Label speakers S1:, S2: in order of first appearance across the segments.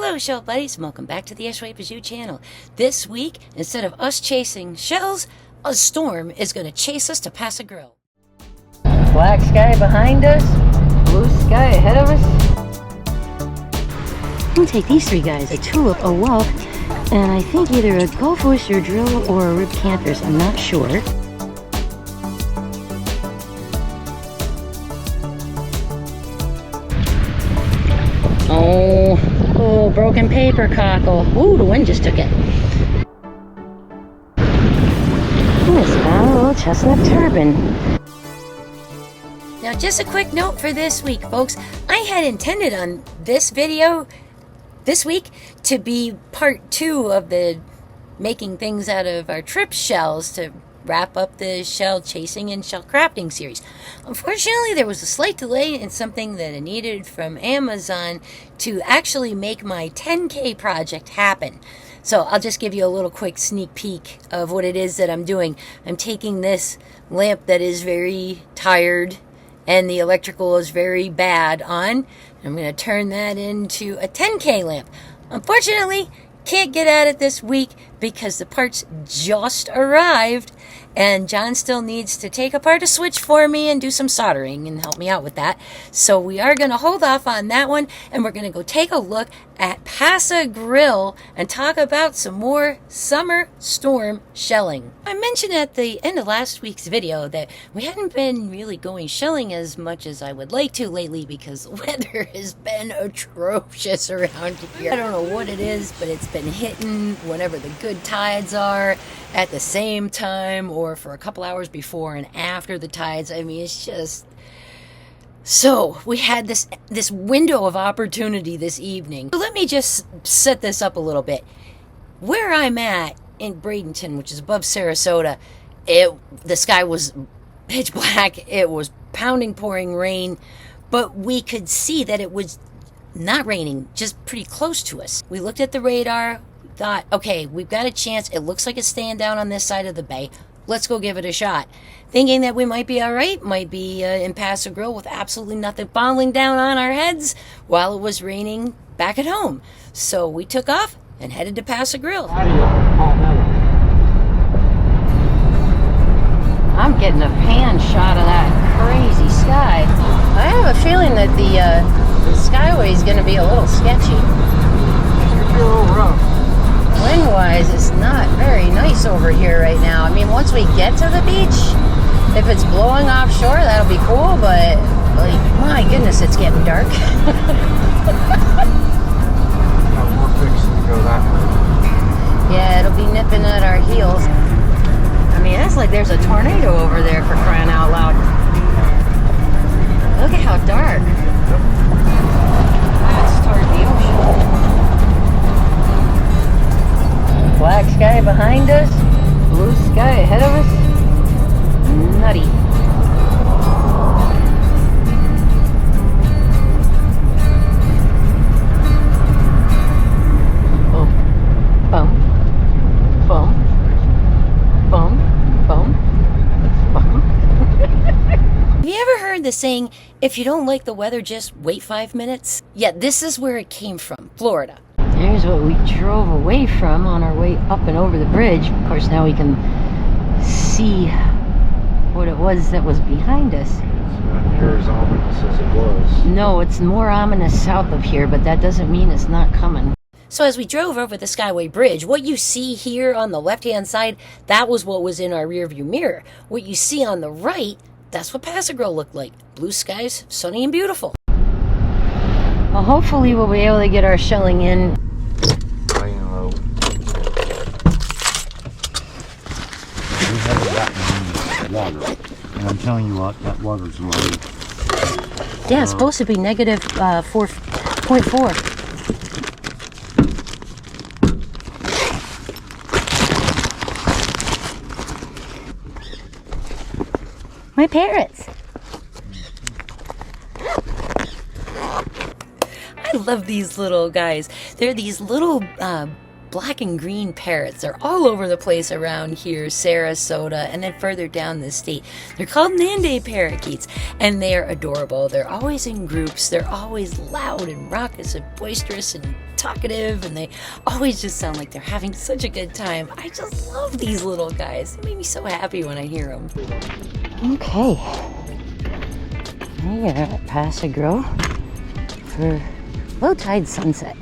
S1: Hello shell buddies, and welcome back to the Ashore Bijoux channel. This week, instead of us chasing shells, a storm is going to chase us to Pass-A-Grille. Black sky behind us, blue sky ahead of us. I'm going to take these three guys, a tulip, a whelk, and I think either a golf oyster drill or a ribbed canthus, I'm not sure. Oh, broken paper cockle. Ooh, the wind just took it. It's got a little chestnut turban. Now, just a quick note for this week, folks. I had intended on this video this week to be part 2 of the making things out of our trip shells to wrap up the shell chasing and shell crafting series. Unfortunately, there was a slight delay in something that I needed from Amazon to actually make my 10K project happen. So I'll just give you a little quick sneak peek of what it is that I'm doing. I'm taking this lamp that is very tired and the electrical is very bad on. I'm going to turn that into a 10K lamp. Unfortunately, can't get at it this week because the parts just arrived and John still needs to take apart a switch for me and do some soldering and help me out with that. So we are going to hold off on that one and we're going to go take a look at Pass-A-Grille and talk about some more summer storm shelling. I mentioned at the end of last week's video that we hadn't been really going shelling as much as I would like to lately because the weather has been atrocious around here. I don't know what it is, but it's been hitting whenever the good tides are at the same time or for a couple hours before and after the tides. I mean, it's just... So we had this window of opportunity this evening. So let me just set this up a little bit. Where I'm at in Bradenton, which is above Sarasota, the sky was pitch black. It was pounding, pouring rain, but we could see that it was not raining, just pretty close to us. We looked at the radar, thought, okay, we've got a chance. It looks like it's staying down on this side of the bay. Let's go give it a shot. Thinking that we might be all right, might be in Pass-A-Grille with absolutely nothing falling down on our heads while it was raining back at home. So we took off and headed to Pass-A-Grille. I'm getting a pan shot of that crazy sky. I have a feeling that the skyway is going to be a little sketchy.
S2: It's a little rough.
S1: Wind-wise, it's not very nice over here right now. I mean, once we get to the beach, if it's blowing offshore, that'll be cool, but, like, my goodness, it's getting dark.
S2: We're fixing to go that way.
S1: Yeah, it'll be nipping at our heels. I mean, it's like there's a tornado over there for crying out loud. Look at how dark. That's toward the ocean. Black sky behind us, blue sky ahead of us. Nutty. Boom, boom, boom, boom, boom, boom. Have you ever heard the saying, if you don't like the weather, just wait 5 minutes? Yeah, this is where it came from, Florida. Here's what we drove away from on our way up and over the bridge. Of course, now we can see what it was that was behind us.
S2: It's not near as ominous as it was.
S1: No, it's more ominous south of here, but that doesn't mean it's not coming. So as we drove over the Skyway Bridge, what you see here on the left-hand side, that was what was in our rearview mirror. What you see on the right, that's what Pass-A-Grille looked like. Blue skies, sunny and beautiful. Well, hopefully we'll be able to get our shelling in.
S2: Laying low. We haven't gotten any water. And I'm telling you what, that water's low.
S1: Yeah, it's supposed to be negative 4.4. My parrots. I love these little guys. They're these little black and green parrots. They're all over the place around here, Sarasota, and then further down the state. They're called Nande parakeets, and they are adorable. They're always in groups. They're always loud and raucous and boisterous and talkative, and they always just sound like they're having such a good time. I just love these little guys. They make me so happy when I hear them. Okay, we are at Pass-A-Grille for low tide sunset.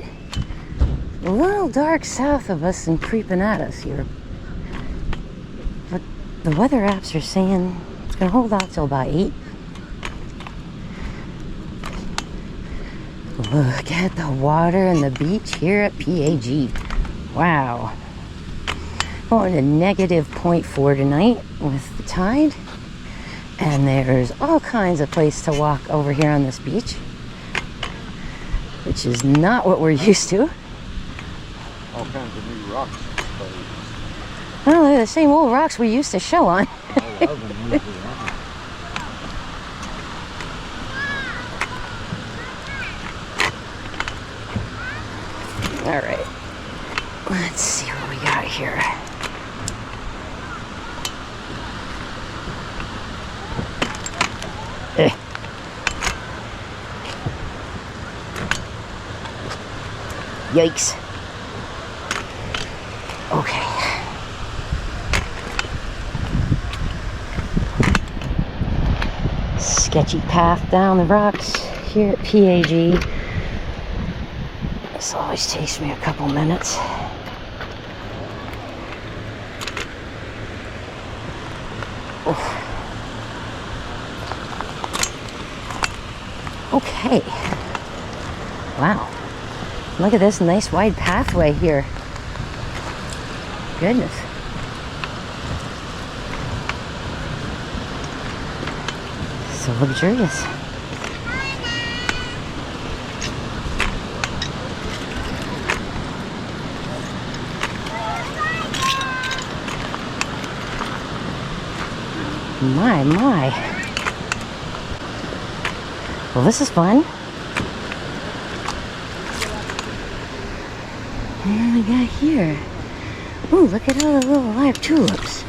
S1: A little dark south of us and creeping at us here, but the weather apps are saying it's gonna hold out till about 8. Look at the water and the beach here at PAG. Wow. Going to negative 0.4 tonight with the tide. And there's all kinds of place to walk over here on this beach, which is not what we're used to.
S2: All kinds of new rocks, I suppose.
S1: Well, they're the same old rocks we used to show on.
S2: I love them usually, aren't they?
S1: All right. Let's see what we got here. Yikes. Okay. Sketchy path down the rocks here at PAG. This always takes me a couple minutes. Oh. Okay. Wow. Look at this nice wide pathway here. Goodness. So luxurious. My. Well, this is fun. And what we got here? Ooh, look at all the little live tulips.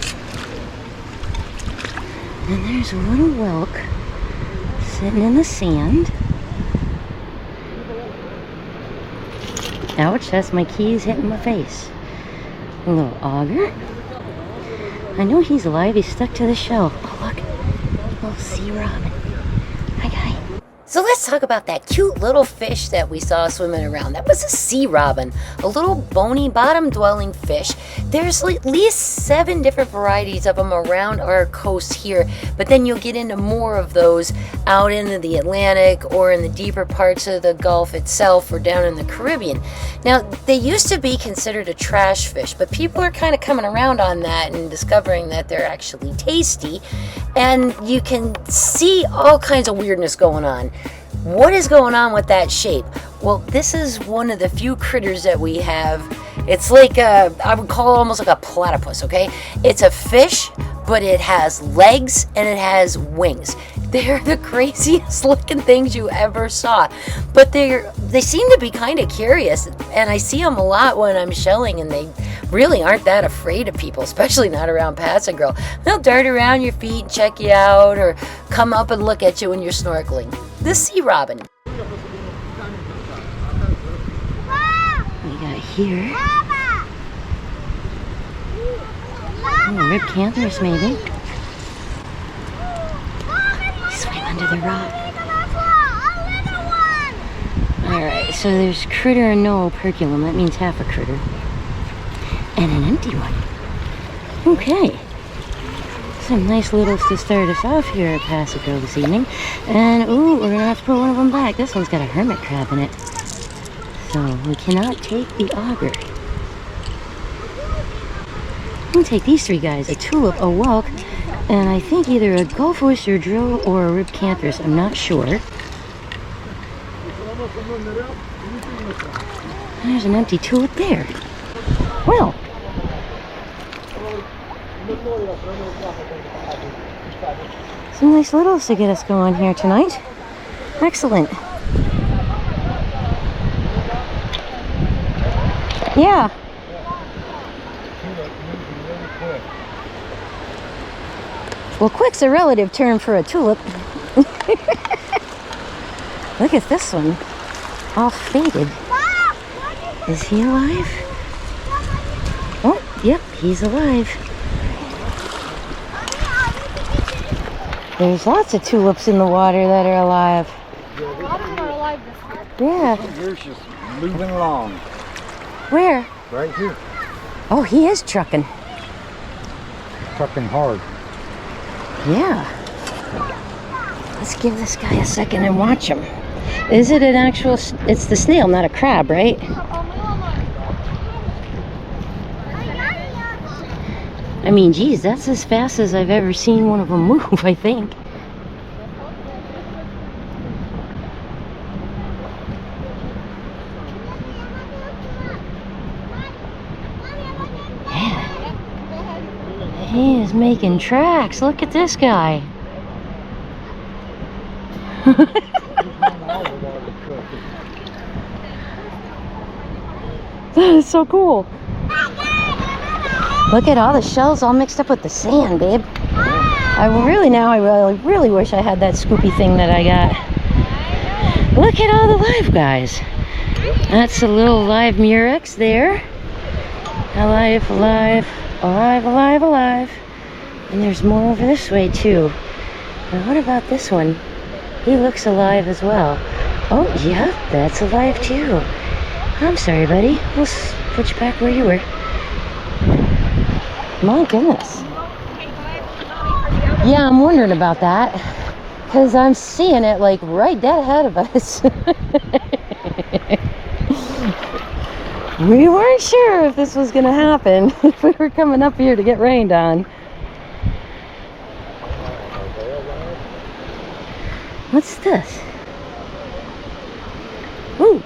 S1: And there's a little whelk sitting in the sand. Ouch, that's my keys hitting my face. A little auger. I know he's alive, he's stuck to the shelf. Oh look, little sea robin. Hi guy. So let's talk about that cute little fish that we saw swimming around. That was a sea robin, a little bony bottom-dwelling fish. There's at least 7 different varieties of them around our coast here, but then you'll get into more of those out into the Atlantic or in the deeper parts of the Gulf itself or down in the Caribbean. Now, they used to be considered a trash fish, but people are kind of coming around on that and discovering that they're actually tasty, and you can see all kinds of weirdness going on. What is going on with that shape? Well, this is one of the few critters that we have. It's like I would call it almost like a platypus, okay? It's a fish, but it has legs and it has wings. They're the craziest looking things you ever saw. But they seem to be kind of curious, and I see them a lot when I'm shelling, and they really aren't that afraid of people, especially not around Pass-A-Grille. They'll dart around your feet and check you out, or come up and look at you when you're snorkeling. The sea robin. We got here. Oh, rib canthers maybe. Swim under the rock. Alright, so there's critter and no operculum. That means half a critter. And an empty one. Okay. Some nice littles to start us off here at Pass-A-Grille this evening. And, ooh, we're going to have to put one of them back. This one's got a hermit crab in it. So we cannot take the auger. We'll take these 3 guys. A tulip, a whelk, and I think either a Gulf oyster drill or a rib canthus. I'm not sure. There's an empty tulip there. Well. Some nice littles to get us going here tonight. Excellent. Yeah. Well, quick's a relative term for a tulip. Look at this one. All faded. Is he alive? Oh, yep, he's alive. There's lots of tulips in the water that are alive.
S3: A lot of them are alive this year.
S1: Yeah.
S2: Here's just moving along.
S1: Where?
S2: Right here.
S1: Oh, he is trucking.
S2: Trucking hard.
S1: Yeah. Let's give this guy a second and watch him. Is it an actual... It's the snail, not a crab, right? I mean, geez, that's as fast as I've ever seen one of them move, I think. Yeah. He is making tracks. Look at this guy. That is so cool. Look at all the shells all mixed up with the sand, babe. I really wish I had that scoopy thing that I got. Look at all the live guys. That's a little live murex there. Alive, alive, alive, alive, alive. And there's more over this way too. Now what about this one? He looks alive as well. Oh, yeah, that's alive too. I'm sorry, buddy. We'll switch back where you were. My goodness. Yeah, I'm wondering about that. Because I'm seeing it like right dead ahead of us. We weren't sure if this was going to happen. If we were coming up here to get rained on. What's this? Ooh.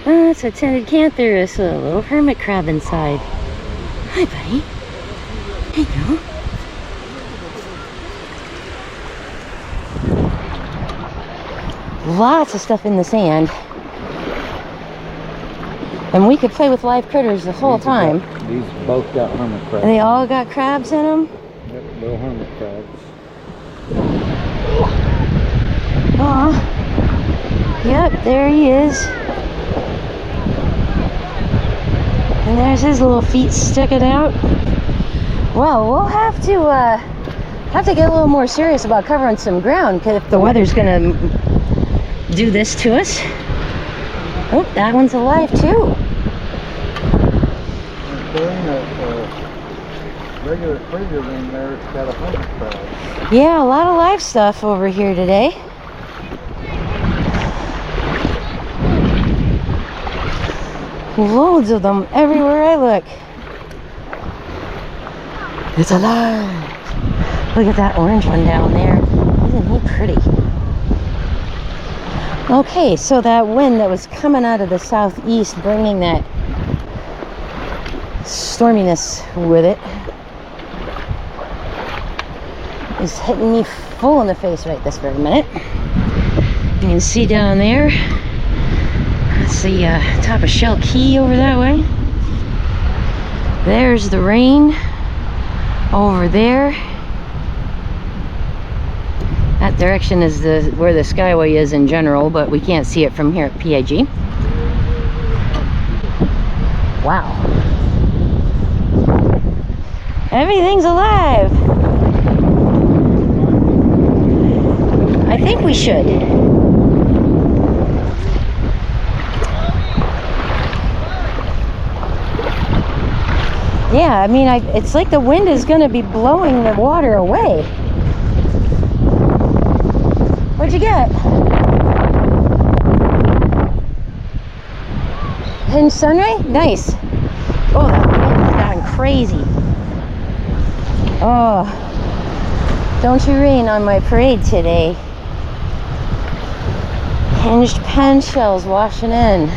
S1: Oh, it's a tinted cantharus, a little hermit crab inside. Hi, buddy. There you go. Lots of stuff in the sand. And we could play with live critters the whole time.
S2: These both got hermit crabs.
S1: And they all got crabs in them?
S2: Yep, little hermit crabs.
S1: Aw. Yep, there he is. And there's his little feet sticking out. Well, we'll have to get a little more serious about covering some ground if the weather's gonna do this to us. Oh, that one's alive too.
S2: Regular critter in there, it's got a hermit crab.
S1: Yeah, a lot of live stuff over here today. Loads of them everywhere I look. It's alive. Look at that orange one down there. Isn't he pretty? Okay, so that wind that was coming out of the southeast, bringing that storminess with it, is hitting me full in the face right this very minute. You can see down there, that's the top of Shell Key over that way. There's the rain over there. That direction is where the Skyway is in general, but we can't see it from here at PAG. Wow. Everything's alive. I think we should. Yeah, I mean, it's like the wind is going to be blowing the water away. What'd you get? Hidden sunray? Nice. Oh, that wind's gotten crazy. Oh, don't you rain on my parade today. Hinged pen shells washing in.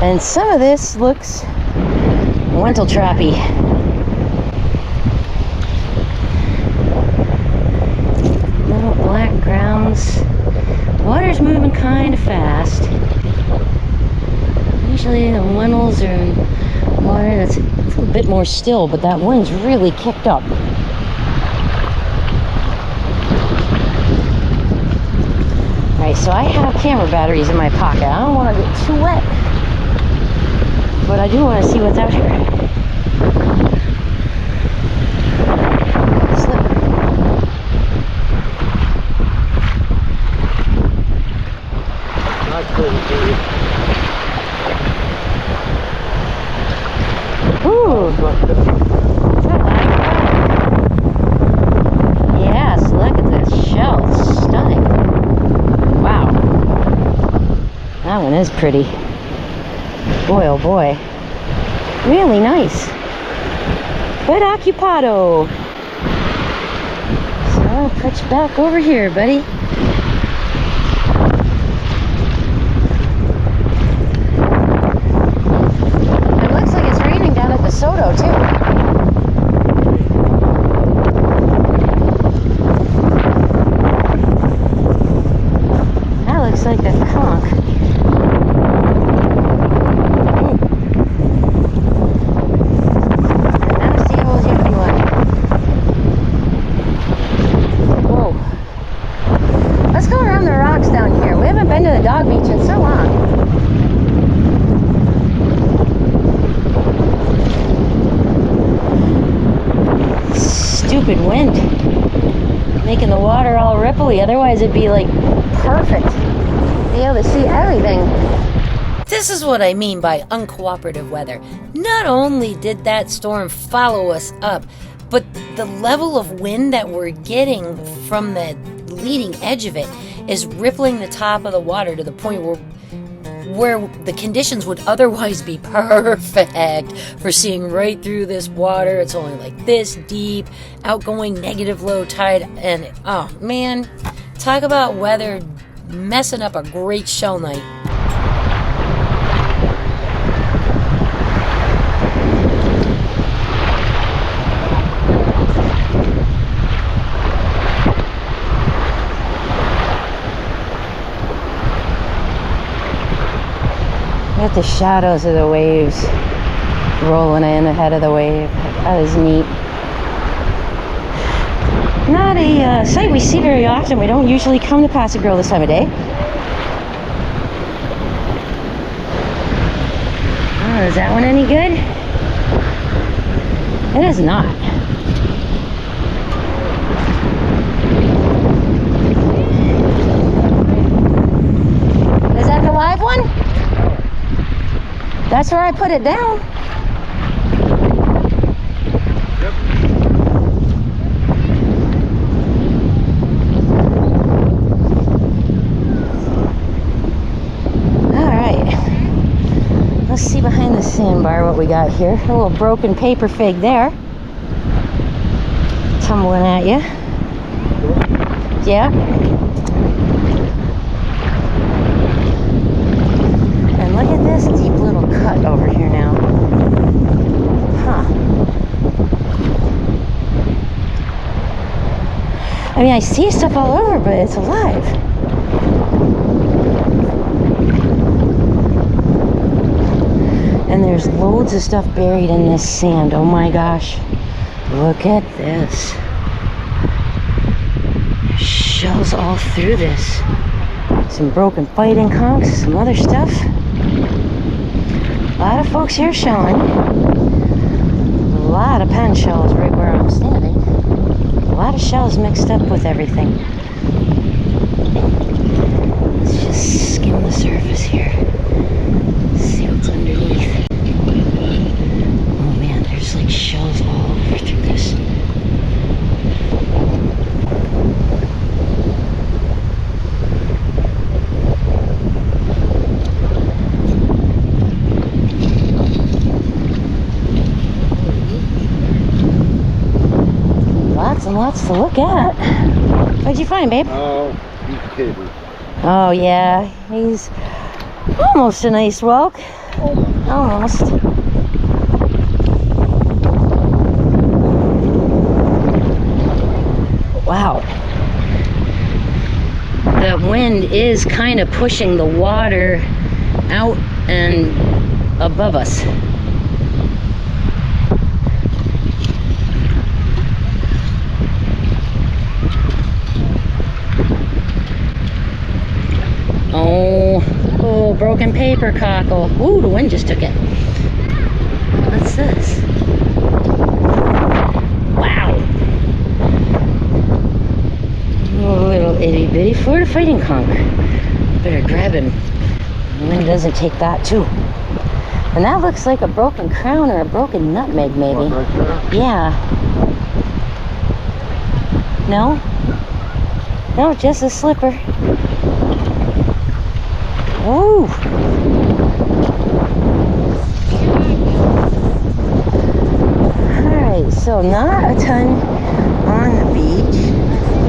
S1: And some of this looks lentil trappy. Little black grounds. Water's moving kind of fast. Usually and water. It's a little bit more still, but that wind's really kicked up. Alright, so I have camera batteries in my pocket. I don't want to get too wet, but I do want to see what's out here. Ooh. Yes, look at this shell. It's stunning. Wow. That one is pretty. Boy, oh boy. Really nice. But occupado. So I'll put you back over here, buddy. Soto too. That looks like a conch. Now see how old you one. Whoa. Let's go around the rocks down here. We haven't been to the dog beach in so long. Stupid wind making the water all ripply, otherwise it'd be like perfect, be able to see everything. This is what I mean by uncooperative weather. Not only did that storm follow us up, but the level of wind that we're getting from the leading edge of it is rippling the top of the water to the point where the conditions would otherwise be perfect for seeing right through this water. It's only like this deep, outgoing negative low tide, and oh man, talk about weather messing up a great shell night. Got the shadows of the waves rolling in ahead of the wave. That is neat. Not a sight we see very often. We don't usually come to Pass-A-Grille this time of day. Oh, is that one any good? It is not. Is that the live one? That's where I put it down.
S2: Yep.
S1: All right. Let's see behind the sandbar what we got here. A little broken paper fig there. Tumbling at you. Yeah. And look at this deep little cut over here now. Huh. I mean, I see stuff all over, but it's alive. And there's loads of stuff buried in this sand. Oh my gosh. Look at this. There's shells all through this. Some broken fighting conchs, some other stuff. A lot of folks here shelling. A lot of pen shells right where I'm standing. A lot of shells mixed up with everything. Let's just skim the surface here. See what's underneath. Oh man, there's like shells all over through this. Lots and lots to look at. What'd you find, babe?
S2: Oh, he's kidding.
S1: Oh yeah, he's almost a nice whelk. Almost. Wow. The wind is kind of pushing the water out and above us. Oh, broken paper cockle. Ooh, the wind just took it. What's this? Wow. Oh, little itty bitty Florida fighting conch. Better grab him. The wind doesn't take that too. And that looks like a broken crown or a broken nutmeg, maybe. Yeah. No? No, just a slipper. Ooh. Alright, so not a ton on the beach.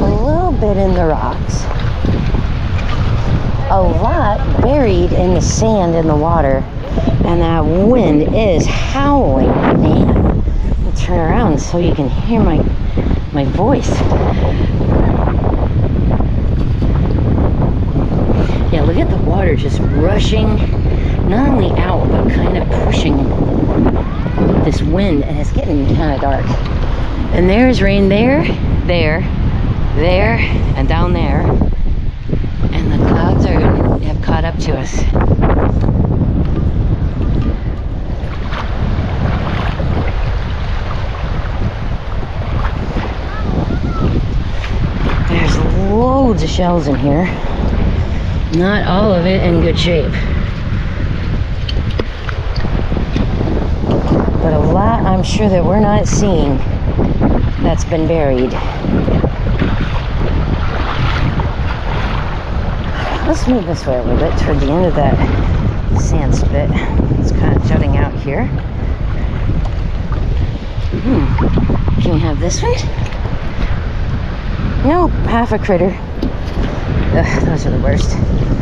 S1: A little bit in the rocks. A lot buried in the sand in the water. And that wind is howling, man. I'll turn around so you can hear my voice. Yeah, look at the water just rushing, not only out, but kind of pushing with this wind, and it's getting kind of dark. And there's rain there, there, and down there. And the clouds have caught up to us. There's loads of shells in here. Not all of it in good shape. But a lot I'm sure that we're not seeing that's been buried. Let's move this way a little bit toward the end of that sand spit. It's kind of jutting out here. Can we have this one? Nope, half a critter. Ugh, those are the worst.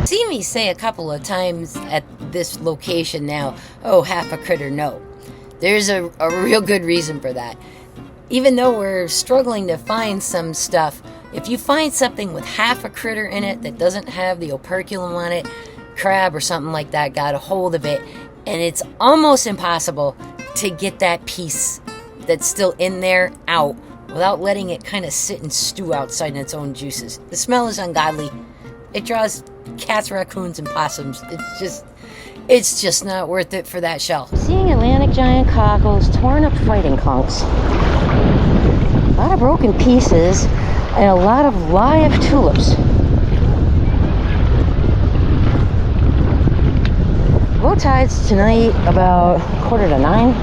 S1: See me say a couple of times at this location now, oh, half a critter, no. There's a real good reason for that. Even though we're struggling to find some stuff, if you find something with half a critter in it that doesn't have the operculum on it, crab or something like that got a hold of it, and it's almost impossible to get that piece that's still in there out without letting it kind of sit and stew outside in its own juices. The smell is ungodly. It draws cats, raccoons, and possums. It's just not worth it for that shell. Seeing Atlantic giant cockles, torn up fighting conchs, a lot of broken pieces, and a lot of live tulips. Low tides tonight about 8:45.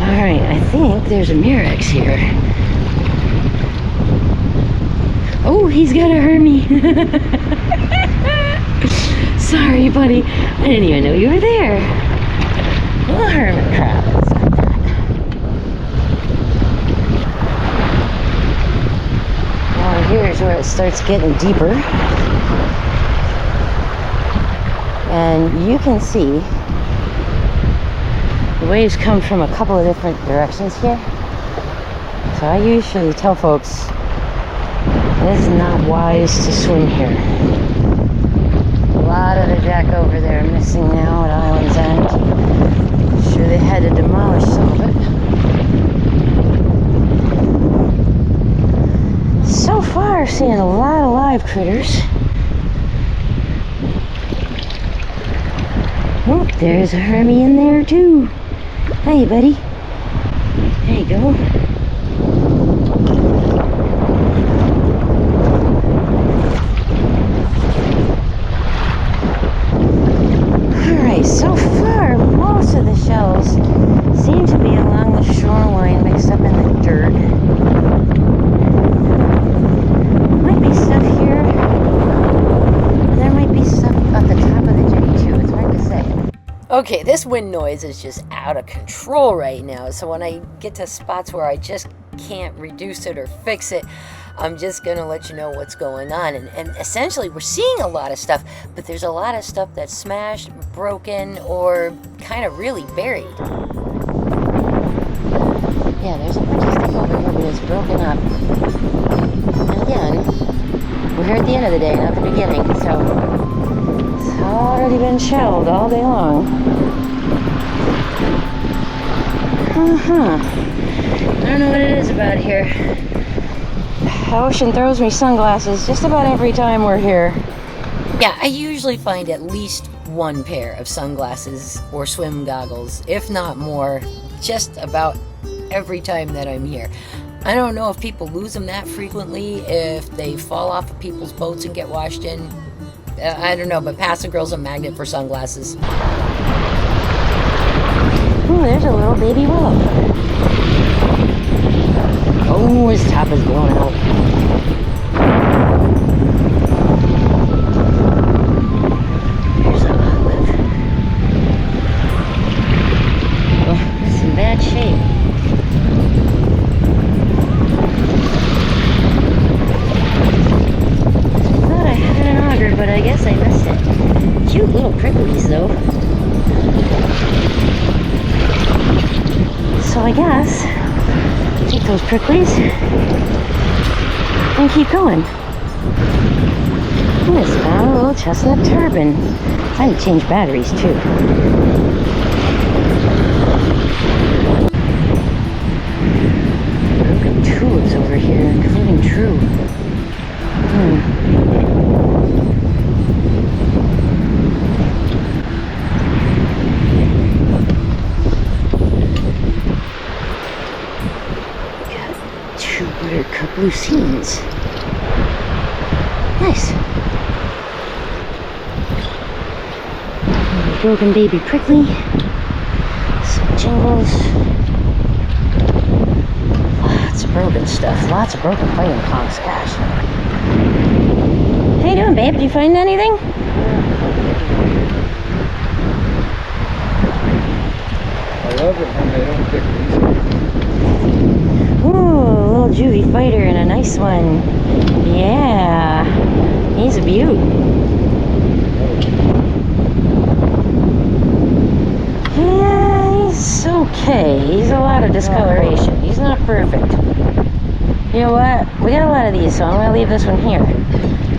S1: Alright, I think there's a Murex here. Oh, he's got a Hermie. Sorry, buddy. I didn't even know you were there. Little hermit crab. Now here's where it starts getting deeper. And you can see the waves come from a couple of different directions here. So I usually tell folks it's not wise to swim here. A lot of the deck over there missing now at Island's End. I'm sure they had to demolish some of it. So far, seeing a lot of live critters. Oh, there's a Hermie in there too. Hey, buddy. There you go. Alright, so far, most of the shells seem to be along the shoreline mixed up in the dirt. Might be stuff here. There might be stuff at the top of the jetty too. It's hard to say. Okay, this wind noise is just out of control right now. So when I get to spots where I just can't reduce it or fix it, I'm just going to let you know what's going on. And essentially, we're seeing a lot of stuff, but there's a lot of stuff that's smashed, broken, or kind of really buried. Yeah, there's a bunch of stuff over here, but it's broken up. And again, we're here at the end of the day, not the beginning, so it's hard already been shelled all day long. I don't know what it is about here. The ocean throws me sunglasses just about every time we're here. Yeah, I usually find at least one pair of sunglasses or swim goggles, if not more, just about every time that I'm here. I don't know if people lose them that frequently, if they fall off of people's boats and get washed in. I don't know, but Pass-A-Grille's a magnet for sunglasses. Oh, there's a little baby willow. Oh, his top is blown out. There's an olive. Oh, it's in bad shape. I thought I had an auger, but I guess I missed it. Cute little pricklies, though. So I guess take those pricklies and keep going. I just found a little chestnut turban. I had to change batteries too. Broken tulips over here, including True. Buttercup lucines. Nice. Broken baby prickly. Some jingles. Lots of broken stuff. Lots of broken playing conks. Gosh. How you doing, babe? Did you find anything?
S2: I love it when they don't pick these.
S1: Ooh, a little juvie fighter and a nice one. Yeah, he's a beaut. Yeah, he's okay. He's a lot of discoloration. He's not perfect. You know what? We got a lot of these, so I'm going to leave this one here.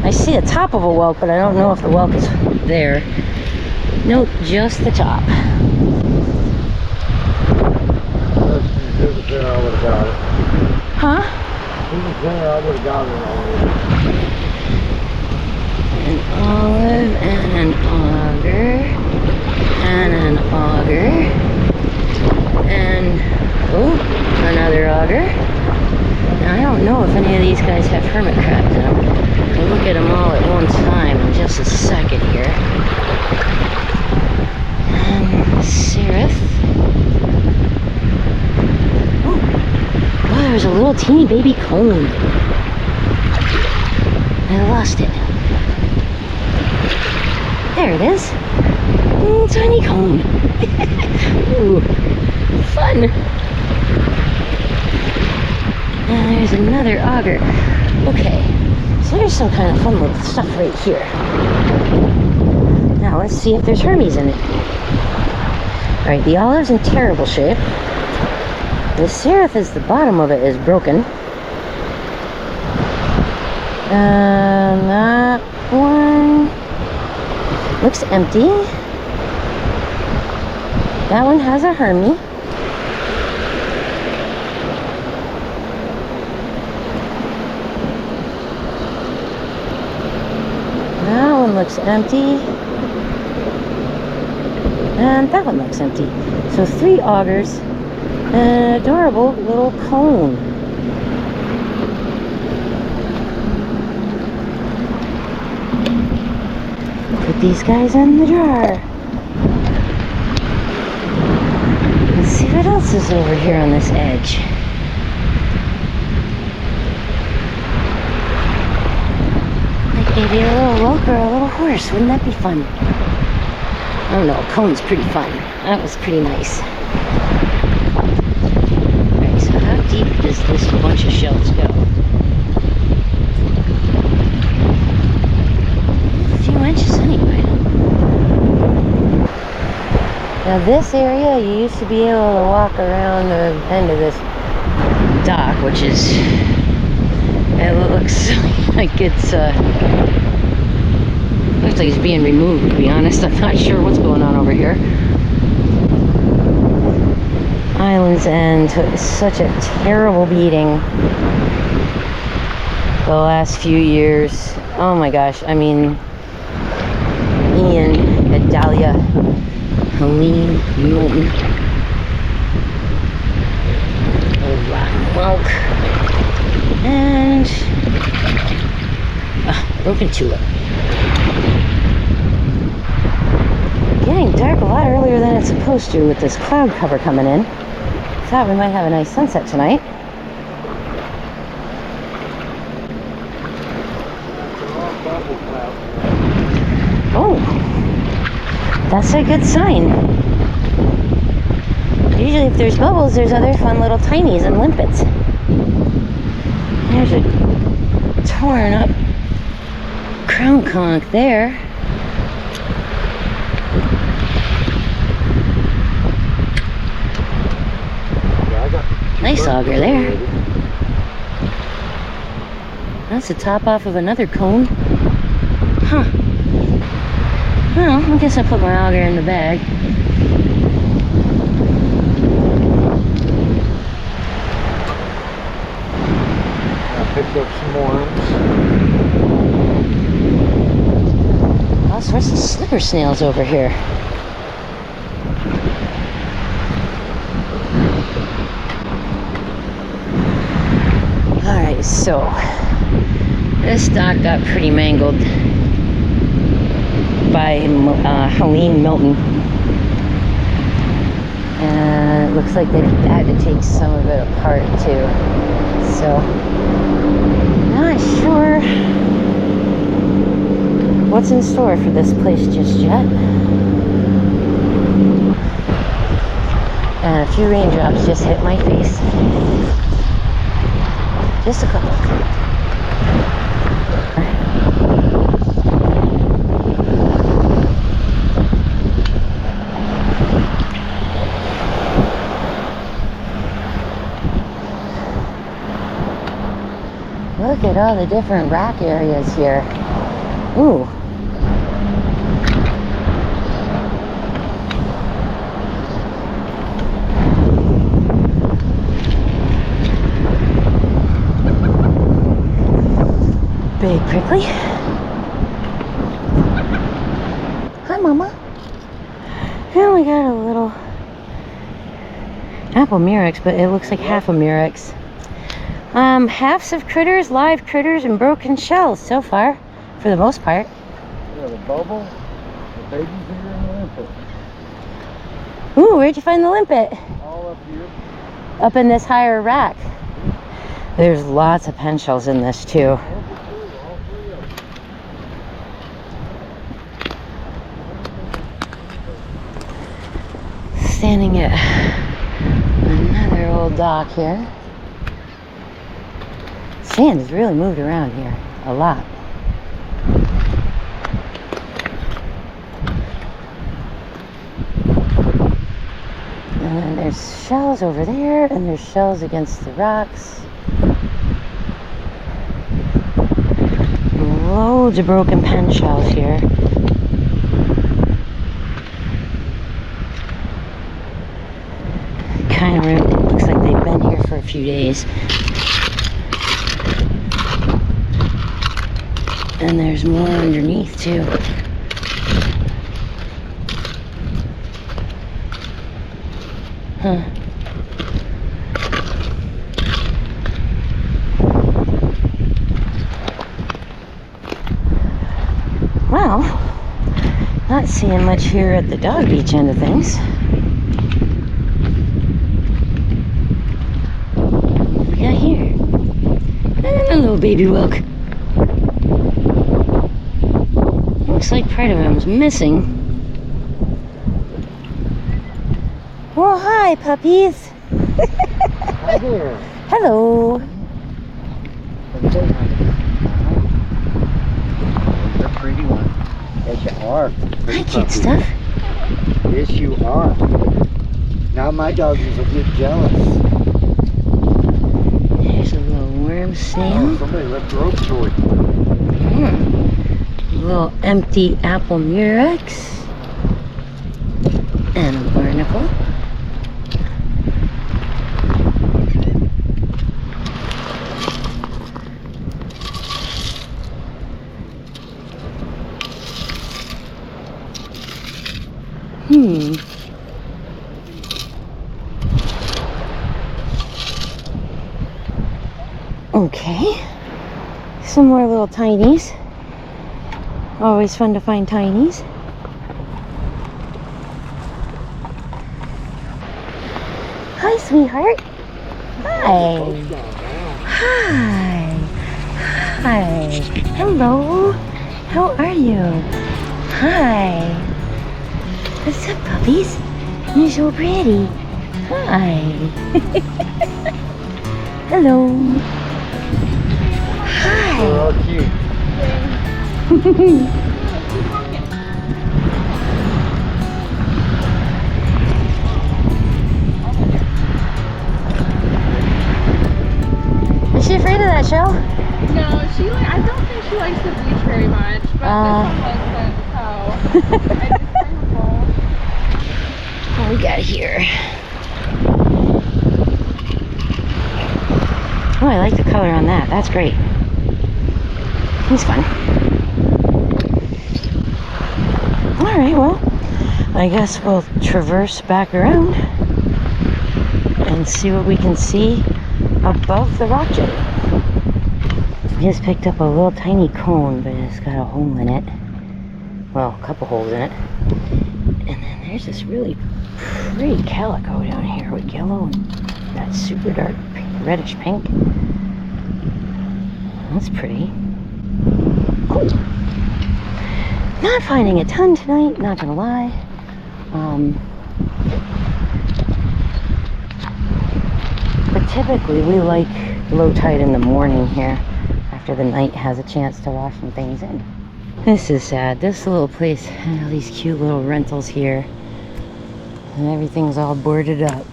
S1: I see the top of a whelk, but I don't know if the whelk is there. Nope, just the top.
S2: There I would have got it.
S1: Huh?
S2: If it was there, I would have got it already.
S1: An olive and an auger and an auger and another auger. Now I don't know if any of these guys have hermit crabs in them. I'll look at them all at one time in just a second here. And seraph. Oh, there's a little teeny baby cone. I lost it. There it is. Tiny cone. Ooh, fun. And there's another auger. Okay, so there's some kind of fun little stuff right here. Now let's see if there's Hermes in it. Alright, the olive's in terrible shape. The seraph is the bottom of it is broken. And that one looks empty. That one has a Hermes. That one looks empty. And that one looks empty. So 3 augers and an adorable little cone. Put these guys in the jar. Let's see what else is over here on this edge. Like maybe a little whelk or a little horse. Wouldn't that be fun? I don't know, a cone's pretty fun. That was pretty nice. Alright, so how deep does this bunch of shells go? A few inches anyway. Now this area, you used to be able to walk around the end of this dock, which is, it looks like it's, looks looks like it's being removed, to be honest. I'm not sure what's going on over here. Island's End took such a terrible beating the last few years. Oh my gosh, I mean, Ian, Adalia, Helene, Milton, Rotten Milk, and broken tulip. Getting dark a lot earlier than it's supposed to with this cloud cover coming in. Thought we might have a nice sunset tonight. Oh, that's a good sign. Usually if there's bubbles, there's other fun little tinies and limpets. There's a torn up crown conch there. Nice auger there. That's the top off of another cone. Huh. Well, I guess I put my auger in the bag.
S2: I picked up some worms.
S1: All sorts of slipper snails over here. Alright, so this dock got pretty mangled by Helene Milton. And it looks like they had to take some of it apart too. So, not sure what's in store for this place just yet. And a few raindrops just hit my face. Just a couple. Look at all the different rack areas here. Ooh. Big prickly. Hi, Mama. Here we got a little apple murex, but it looks like half a murex. Halves of critters, live critters, and broken shells so far, for the most part.
S2: Yeah, the bubble, the baby finger, and the limpet.
S1: Ooh, where'd you find the limpet?
S2: All up here.
S1: Up in this higher rack. There's lots of pen shells in this too. Standing at another old dock here. Sand has really moved around here a lot. And then there's shells over there, and there's shells against the rocks. Loads of broken pen shells here. Kind of looks like they've been here for a few days. And there's more underneath too. Huh. Well, not seeing much here at the dog beach end of things. What we got here? And a little baby whelk. Looks like part of him's missing. Oh, hi, puppies.
S2: Hi there.
S1: Hello.
S2: You're a pretty one. Yes, you are. Pretty
S1: Hi, cute
S2: puppy.
S1: stuff.
S2: Yes, you are. Now my doggies will get jealous.
S1: There's a little worm
S2: Oh,
S1: snail.
S2: somebody left the rope short.
S1: little empty apple murex and a barnacle. Okay, some more little tinies. Always fun to find tinies. Hi, sweetheart. Hi. Hi. Hi. Hello. How are you? Hi. What's up, puppies? You're so pretty. Hi. Hello. Hi.
S2: They're all cute.
S1: Is she afraid of that shell?
S3: No, I don't think she likes the beach very much, but this one likes it, so I just bring her bowl.
S1: What we got here? Oh, I like the color on that. That's great. He's fun. Alright, well, I guess we'll traverse back around and see what we can see above the rock jetty. I just picked up a little tiny cone, but it's got a hole in it. Well, a couple holes in it. And then there's this really pretty calico down here with yellow and that super dark reddish pink. That's pretty. Oh. Not finding a ton tonight, not gonna lie. But typically we like low tide in the morning here after the night has a chance to wash some things in. This is sad. This little place had all these cute little rentals here and everything's all boarded up.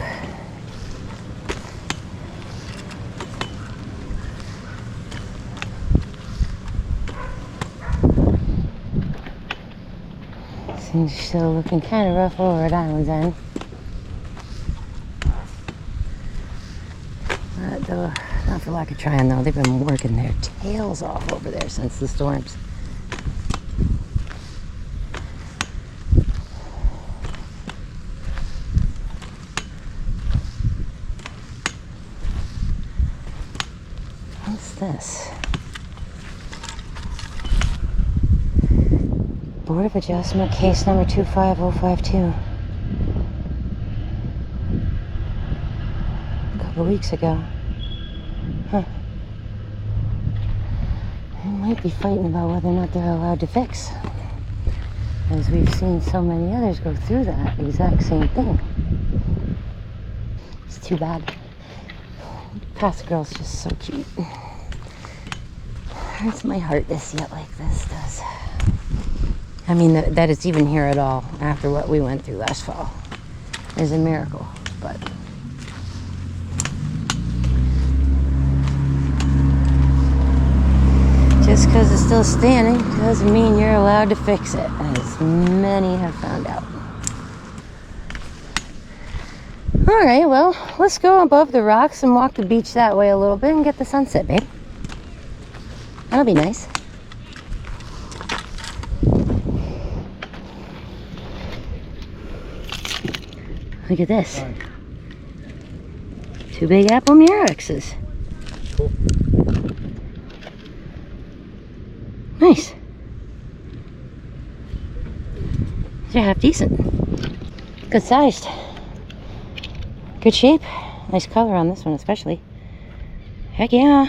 S1: Things are still looking kind of rough over at Island's End. But not for lack of trying though, they've been working their tails off over there since the storms. What's this? Board of Adjustment, case number 25052. A couple weeks ago. Huh. They might be fighting about whether or not they're allowed to fix. As we've seen so many others go through that exact same thing. It's too bad. Pass-A-Grille's just so cute. Hurts my heart to see it like this does. I mean, that it's even here at all after what we went through last fall is a miracle, but just because it's still standing doesn't mean you're allowed to fix it, as many have found out. All right, well, let's go above the rocks and walk the beach that way a little bit and get the sunset, babe. That'll be nice. Look at this. 2 big apple murexes.
S2: Cool.
S1: Nice. They're half decent. Good sized. Good shape. Nice color on this one especially. Heck yeah.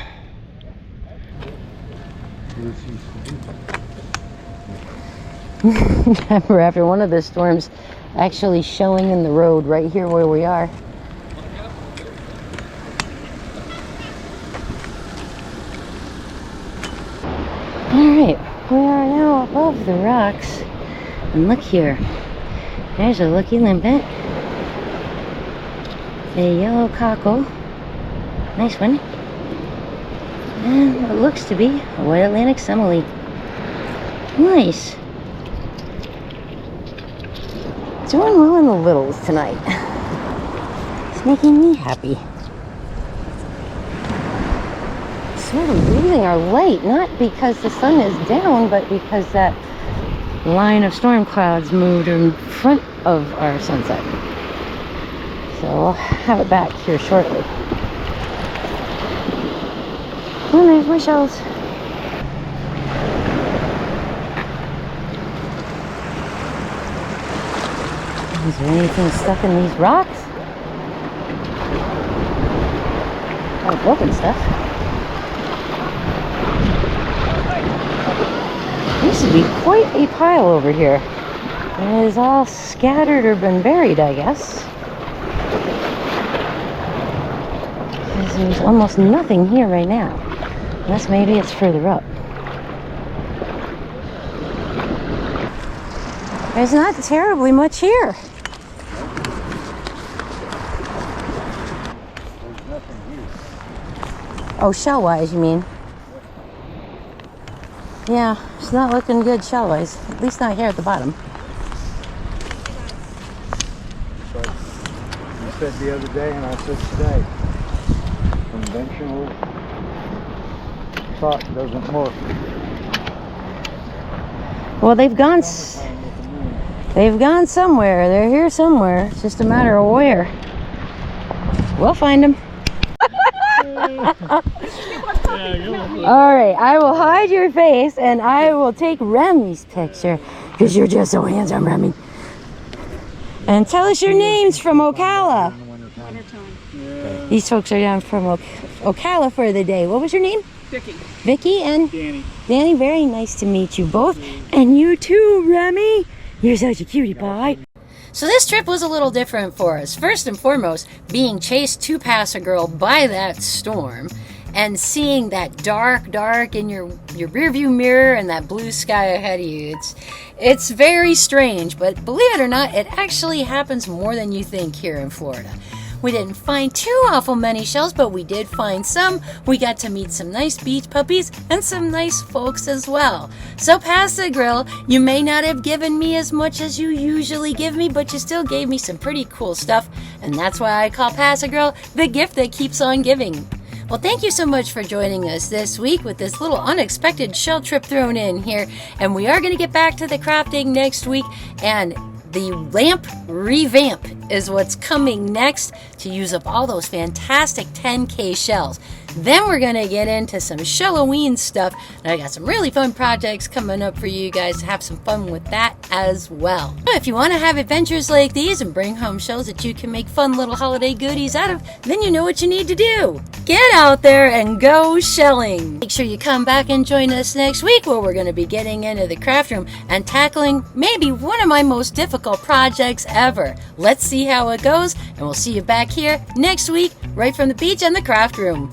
S1: Remember after one of the storms actually showing in the road right here where we are. Alright, we are now above the rocks. And look here. There's a lucky limpet. A yellow cockle. Nice one. And what looks to be a white Atlantic simile. Nice. Doing well in the littles tonight. It's making me happy. Sort of losing our light, not because the sun is down, but because that line of storm clouds moved in front of our sunset. So we'll have it back here shortly. Oh, there's my shells. Is there anything stuck in these rocks? Oh, broken stuff. Used to be quite a pile over here. It is all scattered or been buried, I guess. Because there's almost nothing here right now. Unless maybe it's further up. There's not terribly much here. Oh, shell-wise, you mean? Yeah, it's not looking good shell-wise. At least not here at the bottom.
S2: But you said the other day, and I said today, conventional thought doesn't work.
S1: Well, they've gone somewhere. They're here somewhere. It's just a matter of where. We'll find them. All right, I will hide your face and I will take Remy's picture because you're just so handsome, Remy. And tell us your names from Ocala. These folks are down from Ocala for the day. What was your name?
S3: Vicky.
S1: Vicky and
S3: Danny.
S1: Danny, very nice to meet you both. And you too, Remy. You're such a cutie pie. So this trip was a little different for us. First and foremost, being chased to Pass-A-Grille by that storm and seeing that dark in your rearview mirror and that blue sky ahead of you. It's very strange, but believe it or not, it actually happens more than you think here in Florida. We didn't find too awful many shells, but we did find some. We got to meet some nice beach puppies and some nice folks as well. So Pass-A-Grille, you may not have given me as much as you usually give me, but you still gave me some pretty cool stuff. And that's why I call Pass-A-Grille the gift that keeps on giving. Well, thank you so much for joining us this week with this little unexpected shell trip thrown in here. And we are going to get back to the crafting next week, and the lamp revamp is what's coming next to use up all those fantastic 10K shells. Then we're going to get into some Shelloween stuff, and I got some really fun projects coming up for you guys to have some fun with that as well. If you want to have adventures like these and bring home shells that you can make fun little holiday goodies out of, then you know what you need to do. Get out there and go shelling. Make sure you come back and join us next week where we're going to be getting into the craft room and tackling maybe one of my most difficult projects ever. Let's see how it goes, and we'll see you back here next week right from the beach and the craft room.